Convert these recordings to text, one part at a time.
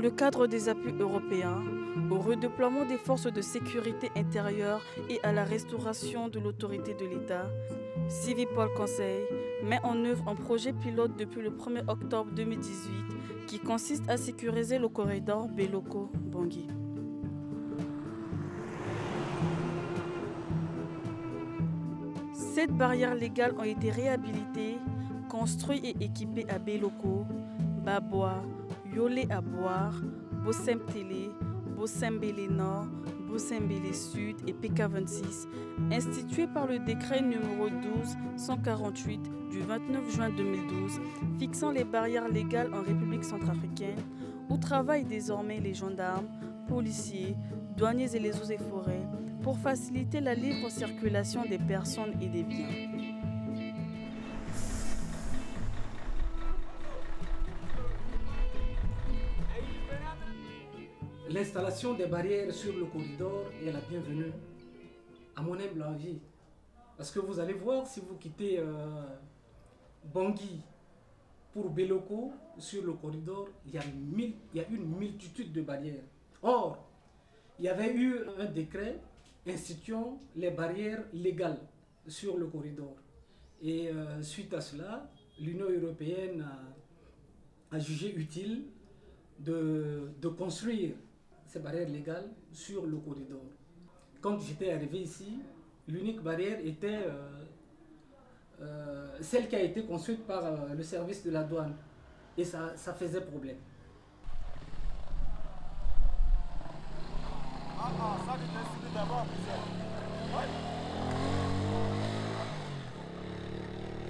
le cadre des appuis européens, au redéploiement des forces de sécurité intérieure et à la restauration de l'autorité de l'État, Civipol Conseil met en œuvre un projet pilote depuis le 1er octobre 2018 qui consiste à sécuriser le corridor Beloko-Bangui. Sept barrières légales ont été réhabilitées, construites et équipées à Beloko, Babois, Yolé à Boire, Bossem-Télé, Bossembélé Nord, Bossembélé Sud et PK26, instituées par le décret numéro 12-148 du 29 juin 2012 fixant les barrières légales en République centrafricaine où travaillent désormais les gendarmes, policiers, douaniers et les eaux et forêts pour faciliter la libre circulation des personnes et des biens. L'installation des barrières sur le corridor est la bienvenue, à mon humble avis. Parce que vous allez voir, si vous quittez Bangui pour Beloko, sur le corridor, il y a une multitude de barrières. Or, il y avait eu un décret instituant les barrières légales sur le corridor. Et suite à cela, l'Union européenne a jugé utile de construire ces barrières légales sur le corridor. Quand j'étais arrivé ici, l'unique barrière était celle qui a été construite par le service de la douane. Et ça faisait problème.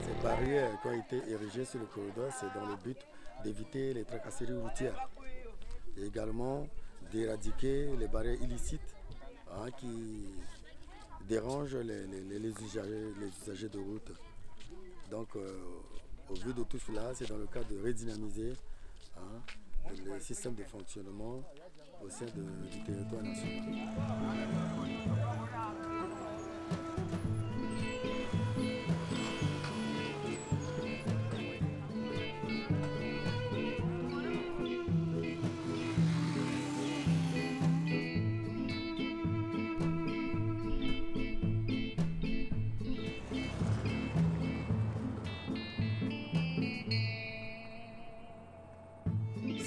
Ces barrières qui ont été érigées sur le corridor, c'est dans le but d'éviter les tracasseries routières. Et également d'éradiquer les barrières illicites qui dérangent les usagers de route. Donc, au vu de tout cela, c'est dans le cadre de redynamiser le système de fonctionnement au sein du territoire national.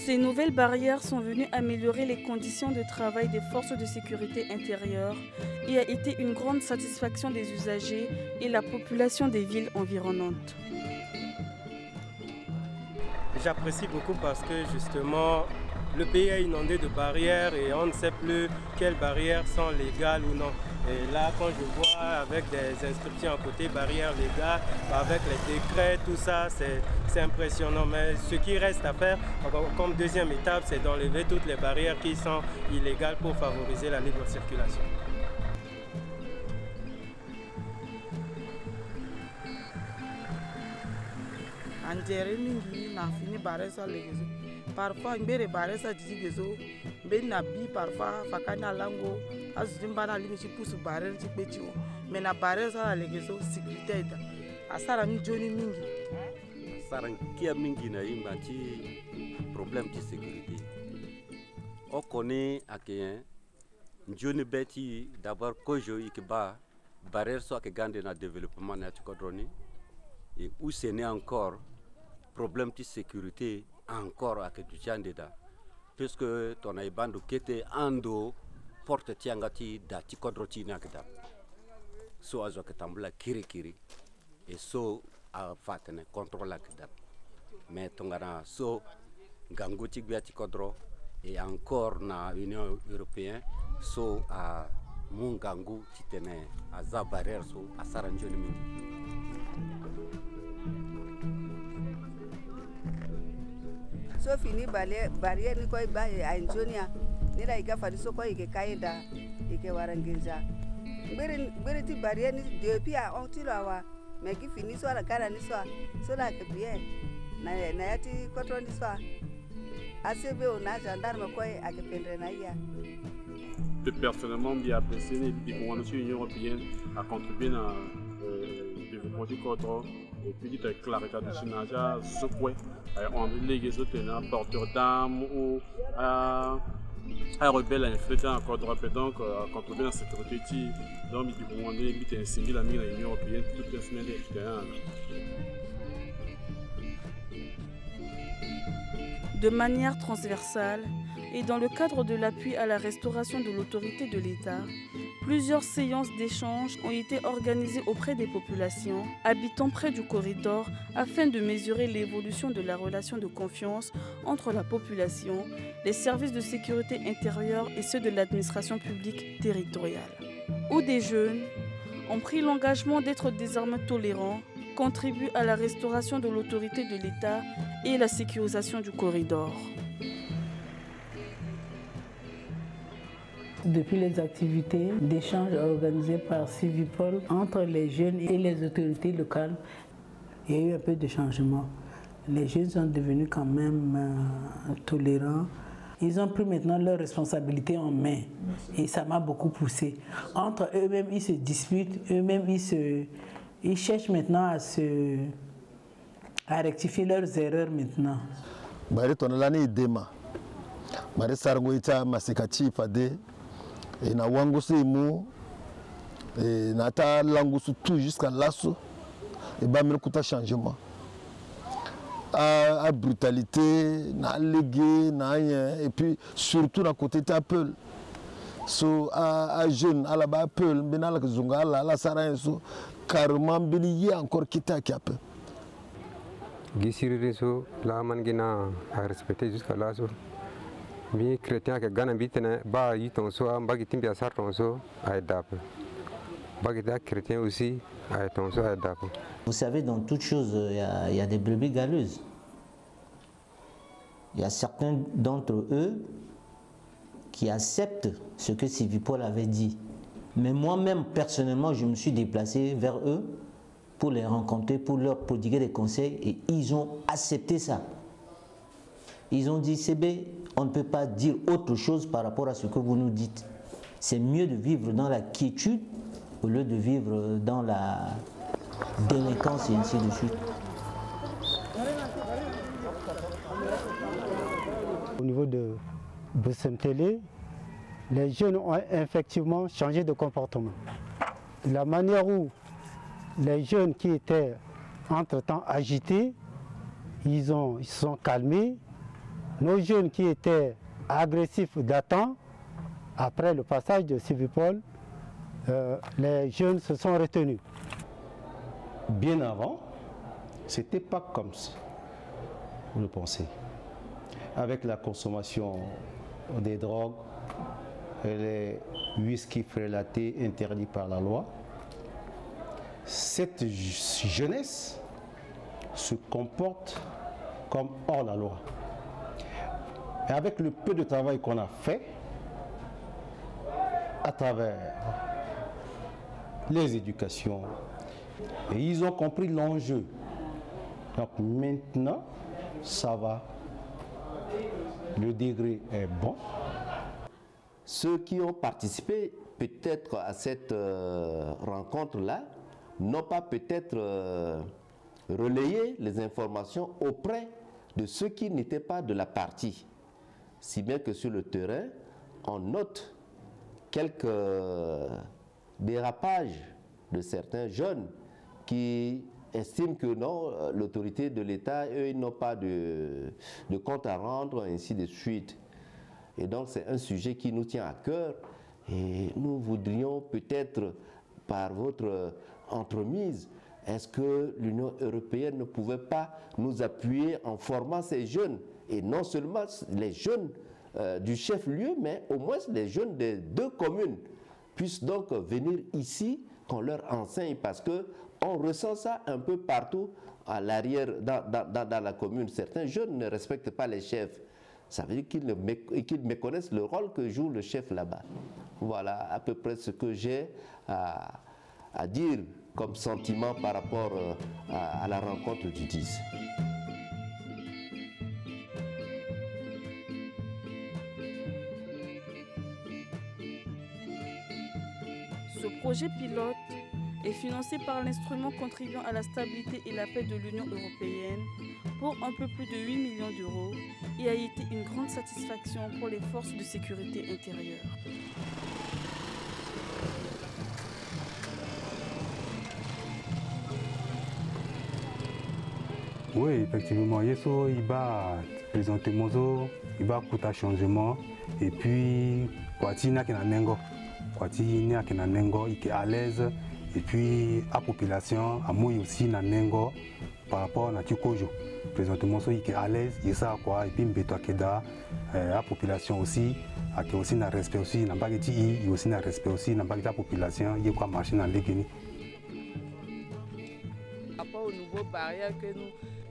Ces nouvelles barrières sont venues améliorer les conditions de travail des forces de sécurité intérieure et a été une grande satisfaction des usagers et la population des villes environnantes. J'apprécie beaucoup parce que justement le pays est inondé de barrières et on ne sait plus quelles barrières sont légales ou non. Et là, quand je vois avec des inscriptions à côté, barrières légales, avec les décrets, tout ça, c'est impressionnant. Mais ce qui reste à faire, comme deuxième étape, c'est d'enlever toutes les barrières qui sont illégales pour favoriser la libre circulation. Parfois, mbere baresa jigezo, ben nabi parfois fakana lango, azumbana limichi pusu barel chipetio, mena baresa la legezo sécurité da. Asara mjoni mingi. Asara kia mingi na imba chi problème de sécurité. On connaît à quel mjoni beti d'abord kojo ikiba barel so ke gande na développement na tikodroni et où c'est né encore problème de sécurité encore à que du chandida puisque ton aibando kete ando porte tiangati da tikodroti nakda so azo que tambla kiri et so a fatene contrôle akda mais tongana so ganguti gwa tikodro et encore na Union européenne so a mungangu titene a za barrière so a saranjoni mi. So fini barrière ni koi ba a Injonia ni la ika fariso koi ike kaida ike waranginja mbere ti barrière ni depuis a on tiro awa mais qui fini so la gara ni so la ke bien na yati kotro ni so ACB on a gendarme koi a ke pendre na ya. Personnellement bien apprécié et pour l'Union européenne a contribué à le développement du Côte puis il clarita du sinaja sokwe on les autres porteurs d'armes ou à rebelle inflété encore de rappel donc quand on est dans cette sécurité donc il dit bon on est vite un single ami la Union européenne toute la semaine de manière transversale et dans le cadre de l'appui à la restauration de l'autorité de l'État, plusieurs séances d'échange ont été organisées auprès des populations habitant près du corridor afin de mesurer l'évolution de la relation de confiance entre la population, les services de sécurité intérieure et ceux de l'administration publique territoriale. Où des jeunes ont pris l'engagement d'être désormais tolérants, contribuent à la restauration de l'autorité de l'État et la sécurisation du corridor. Depuis les activités d'échange organisées par Civipol entre les jeunes et les autorités locales, il y a eu un peu de changement. Les jeunes sont devenus quand même tolérants. Ils ont pris maintenant leurs responsabilités en main et ça m'a beaucoup poussé. Entre eux-mêmes, ils se disputent, eux-mêmes, ils cherchent maintenant à rectifier leurs erreurs maintenant. Et na wangoso imu et na ta langoso tout jusqu'à l'asso et ba mel kuta changement à brutalité na légué na et puis surtout na côté Apple so à jeune à la ba Apple bena la zunga la sara so carrément bilier encore kita cap gisiri so la mangina à respecter jusqu'à l'asso. Les chrétiens qui gagnent bitene ba yiton so ambagi timbi asar ton so ay dap bagi da chrétien aussi ay ton so ay dap. Vous savez, dans toute chose il y a des brebis galeuses. Il y a certains d'entre eux qui acceptent ce que Civipol avait dit. Mais moi-même personnellement, je me suis déplacé vers eux pour les rencontrer, pour leur prodiguer des conseils et ils ont accepté ça. Ils ont dit CB, on ne peut pas dire autre chose par rapport à ce que vous nous dites. C'est mieux de vivre dans la quiétude au lieu de vivre dans la délinquance et ainsi de suite. Au niveau de Boussemtélé, les jeunes ont effectivement changé de comportement. La manière où les jeunes qui étaient entre-temps agités, ils se sont calmés. Nos jeunes qui étaient agressifs datant, après le passage de Civipol, les jeunes se sont retenus. Bien avant, c'était pas comme ça, vous le pensez. Avec la consommation des drogues, et les whisky frélatés interdits par la loi, cette jeunesse se comporte comme hors la loi. Et avec le peu de travail qu'on a fait, à travers les éducations, et ils ont compris l'enjeu. Donc maintenant, ça va. Le degré est bon. Ceux qui ont participé peut-être à cette rencontre-là n'ont pas peut-être relayé les informations auprès de ceux qui n'étaient pas de la partie. Si bien que sur le terrain, on note quelques dérapages de certains jeunes qui estiment que non, l'autorité de l'État, eux, ils n'ont pas de compte à rendre, ainsi de suite. Et donc c'est un sujet qui nous tient à cœur et nous voudrions peut-être, par votre entremise, est-ce que l'Union européenne ne pouvait pas nous appuyer en formant ces jeunes? Et non seulement les jeunes du chef-lieu, mais au moins les jeunes des deux communes puissent donc venir ici, qu'on leur enseigne, parce qu'on ressent ça un peu partout à l'arrière, dans la commune. Certains jeunes ne respectent pas les chefs. Ça veut dire qu'ils méconnaissent le rôle que joue le chef là-bas. Voilà à peu près ce que j'ai à dire comme sentiment par rapport à la rencontre du 10. Ce projet pilote est financé par l'instrument contribuant à la stabilité et la paix de l'Union européenne pour un peu plus de 8 millions d'euros et a été une grande satisfaction pour les forces de sécurité intérieure. Oui, effectivement, il va présenter Mozo, il va coûter un changement et puis il est à l'aise et puis la population a moi aussi nanengo par rapport à Tikojo. Présentement, il est à l'aise, il sait quoi et puis la population aussi a aussi un respect aussi, n'a pas il aussi un respect aussi, n'a pas la population, il y a quoi marcher dans les Guinées. Par rapport aux nouveaux barrières que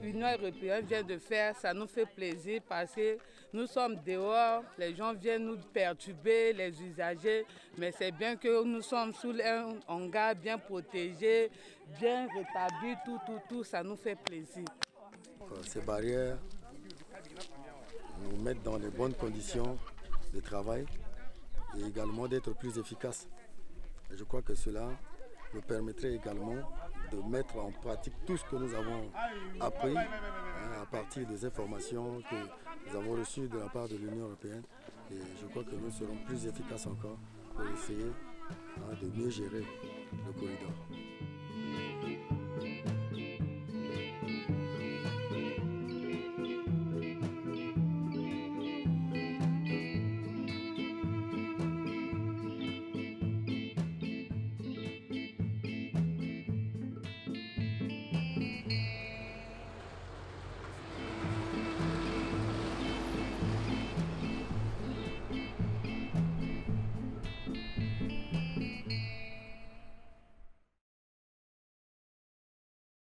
l'Union européenne vient de faire, ça nous fait plaisir parce que nous sommes dehors, les gens viennent nous perturber, les usagers, mais c'est bien que nous sommes sous un hangar bien protégé, bien rétabli, tout, ça nous fait plaisir. Ces barrières nous mettent dans les bonnes conditions de travail et également d'être plus efficaces. Et je crois que cela nous permettrait également de mettre en pratique tout ce que nous avons appris à partir des informations que nous avons reçues de la part de l'Union européenne. Et je crois que nous serons plus efficaces encore pour essayer de mieux gérer le corridor.